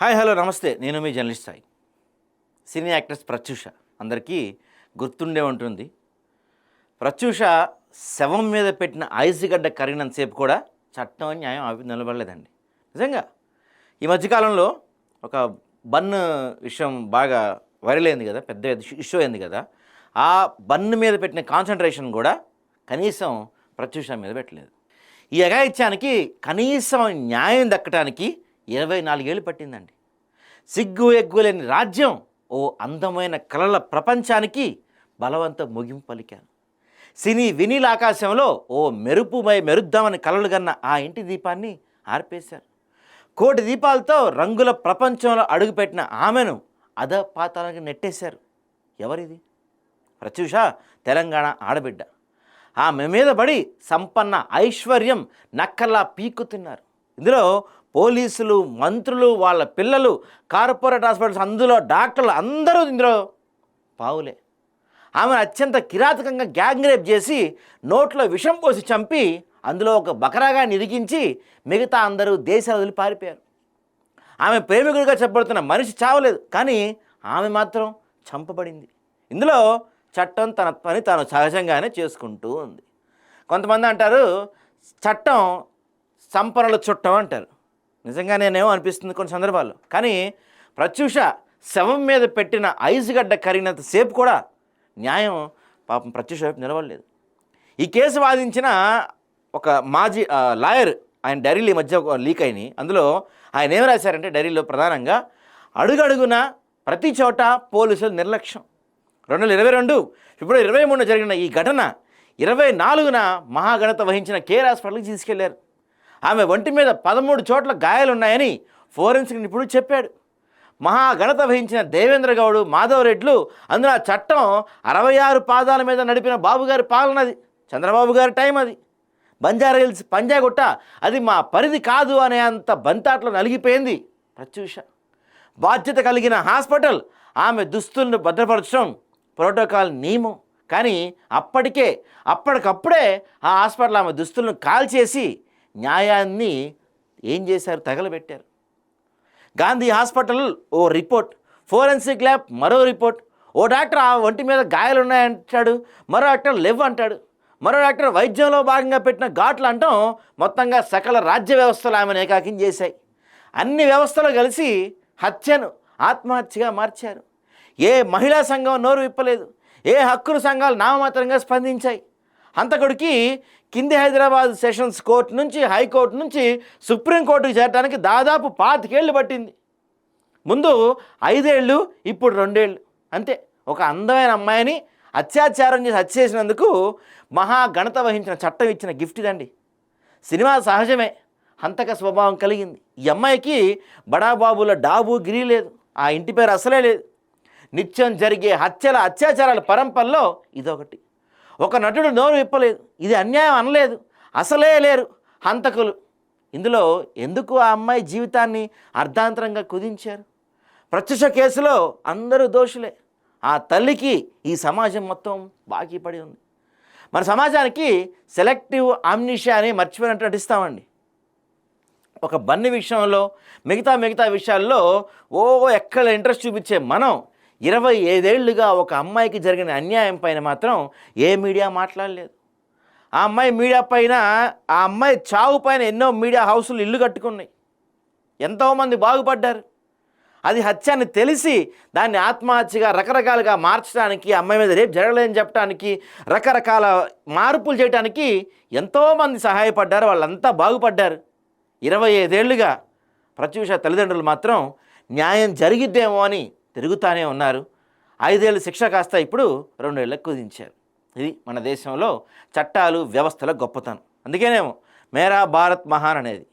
Hi hello నమస్తే. నేను మీ journalist Sai. సినీ actress Pratyusha అందరికీ గుర్తుండే ఉంటుంది. ప్రత్యూష శవం మీద పెట్టిన ఐసుగడ్డ కరిగినంతసేపు కూడా చట్టం న్యాయం అవి నిలబడలేదండి. నిజంగా ఈ మధ్యకాలంలో ఒక బన్ విషయం బాగా వైరల్ అయింది కదా, పెద్ద ఇష్యూ అయింది కదా. ఆ బన్ మీద పెట్టిన కాన్సన్ట్రేషన్ కూడా కనీసం ప్రత్యూష మీద పెట్టలేదు. ఈ అఘాయిత్యానికి కనీసం న్యాయం దక్కడానికి 24 ఏళ్ళు పట్టిందండి. సిగ్గు ఎగ్గులేని రాజ్యం ఓ అందమైన కళల ప్రపంచానికి బలవంత ముగింపు పలికారు. సినీ వినీల ఆకాశంలో ఓ మెరుద్దామని కలలు గన్న ఆ ఇంటి దీపాన్ని ఆర్పేశారు. కోటి దీపాలతో రంగుల ప్రపంచంలో అడుగుపెట్టిన ఆమెను అధపాతాలకు నెట్టేశారు. ఎవరిది? ప్రత్యూష తెలంగాణ ఆడబిడ్డ. ఆమె మీద పడి సంపన్న ఐశ్వర్యం నక్కల్లా పీక్కుతున్నారు. ఇందులో పోలీసులు, మంత్రులు, వాళ్ళ పిల్లలు, కార్పొరేట్ హాస్పిటల్స్, అందులో డాక్టర్లు అందరూ ఇందులో పావులే. ఆమెను అత్యంత కిరాతకంగా గ్యాంగ్ రేప్ చేసి నోట్లో విషం పోసి చంపి అందులో ఒక బకరాగా నిరిగించి మిగతా అందరూ దేశాలు వదిలి పారిపోయారు. ఆమె ప్రేమికుడిగా చెప్పబడుతున్న మనిషి చావలేదు, కానీ ఆమె మాత్రం చంపబడింది. ఇందులో చట్టం తన పని తాను సహజంగానే చేసుకుంటూ ఉంది. కొంతమంది అంటారు చట్టం సంపన్నుల చుట్టం అంటారు. నిజంగానేమో అనిపిస్తుంది కొన్ని సందర్భాల్లో. కానీ ప్రత్యూష శవం మీద పెట్టిన ఐసుగడ్డ కరిగినంత సేపు కూడా న్యాయం పాపం ప్రత్యూష వైపు నిలవలేదు. ఈ కేసు వాదించిన ఒక మాజీ లాయర్, ఆయన డైరీలు ఈ మధ్య లీక్ అయినాయి. అందులో ఆయన ఏం రాశారంటే, డైరీలో ప్రధానంగా అడుగడుగున ప్రతి చోట పోలీసుల నిర్లక్ష్యం. 2022 ఫిబ్రవరి 23 జరిగిన ఈ ఘటన 24న మహాఘనత వహించిన కేర్ హాస్పిటల్కి తీసుకెళ్లారు. ఆమె ఒంటి మీద 13 చోట్ల గాయాలున్నాయని ఫోరెన్సిక్ నిపుణుడు చెప్పాడు. మహాఘనత వహించిన దేవేంద్ర గౌడ్, మాధవ్ రెడ్లు, అందులో ఆ చట్టం 66 పాదాల మీద నడిపిన బాబుగారి పాలనది, చంద్రబాబు గారి టైం అది. బంజారా హిల్స్ పంజాగుట్ట అది మా పరిధి కాదు అనే అంత బంతాట్లో నలిగిపోయింది ప్రత్యూష. బాధ్యత కలిగిన హాస్పిటల్ ఆమె దుస్తులను భద్రపరచడం ప్రోటోకాల్ నియమం. కానీ అప్పటికప్పుడే ఆ హాస్పిటల్ ఆమె దుస్తులను కాల్చేసి న్యాయాన్ని ఏం చేశారు? తగలబెట్టారు. గాంధీ హాస్పిటల్ ఓ రిపోర్ట్, ఫోరెన్సిక్ ల్యాబ్ మరో రిపోర్ట్. ఓ డాక్టర్ ఆ ఒంటి మీద గాయాలున్నాయంటాడు, మరో డాక్టర్ లేవు అంటాడు, మరో డాక్టర్ వైద్యంలో భాగంగా పెట్టిన ఘాట్లు అంటాం. మొత్తంగా సకల రాజ్య వ్యవస్థలు ఆమెను ఏకాకిం చేశాయి. అన్ని వ్యవస్థలు కలిసి హత్యను ఆత్మహత్యగా మార్చారు. ఏ మహిళా సంఘం నోరు విప్పలేదు, ఏ హక్కుల సంఘాలు నామమాత్రంగా స్పందించాయి. హంతకుడికి కింది హైదరాబాద్ సెషన్స్ కోర్టు నుంచి, హైకోర్టు నుంచి సుప్రీంకోర్టుకు చేరడానికి దాదాపు 25 ఏళ్ళు పట్టింది. ముందు 5 ఏళ్ళు, ఇప్పుడు 2 ఏళ్ళు అంతే. ఒక అందమైన అమ్మాయిని అత్యాచారం చేసి హత్య చేసినందుకు మహాఘనత వహించిన చట్టం ఇచ్చిన గిఫ్ట్ ఇదండి. సినిమా సహజమే, హంతక స్వభావం కలిగింది. ఈ అమ్మాయికి బడాబాబుల డాబు గిరి లేదు, ఆ ఇంటి పేరు అసలే లేదు. నిత్యం జరిగే అత్యాచారాల పరంపరలో ఇదొకటి. ఒక నటుడు నోరు విప్పలేదు, ఇది అన్యాయం అనలేదు, అసలే లేరు హంతకులు. ఇందులో ఎందుకు ఆ అమ్మాయి జీవితాన్ని అర్ధాంతరంగా కుదించారు? ప్రత్యూష కేసులో అందరూ దోషులే. ఆ తల్లికి ఈ సమాజం మొత్తం బాకీ పడి ఉంది. మన సమాజానికి సెలెక్టివ్ ఆమ్నిషియా అని మర్చిపోయినట్టు నటిస్తామండి. ఒక బన్ని విషయంలో మిగతా విషయాల్లో ఎక్కడ ఇంట్రెస్ట్ చూపించే మనం 25 ఏళ్లుగా ఒక అమ్మాయికి జరిగిన అన్యాయం పైన మాత్రం ఏ మీడియా మాట్లాడలేదు. ఆ అమ్మాయి మీడియా పైన, ఆ అమ్మాయి చావు పైన ఎన్నో మీడియా హౌసులు ఇల్లు కట్టుకున్నాయి. ఎంతోమంది బాగుపడ్డారు. అది హత్య అని తెలిసి దాన్ని ఆత్మహత్యగా రకరకాలుగా మార్చడానికి, అమ్మాయి మీద రేపు జరగలేదని చెప్పడానికి, రకరకాల మార్పులు చేయడానికి ఎంతోమంది సహాయపడ్డారు. వాళ్ళంతా బాగుపడ్డారు. 25 ఏళ్లుగా ప్రత్యూష తల్లిదండ్రులు మాత్రం న్యాయం జరిగిద్దేమో అని తిరుగుతానే ఉన్నారు. 5 ఏళ్ళు శిక్ష కాస్త ఇప్పుడు 2 ఏళ్ళకు కుదించారు. ఇది మన దేశంలో చట్టాలు, వ్యవస్థల గొప్పతనం. అందుకేనేమో మేరా భారత్ మహాన్ అనేది.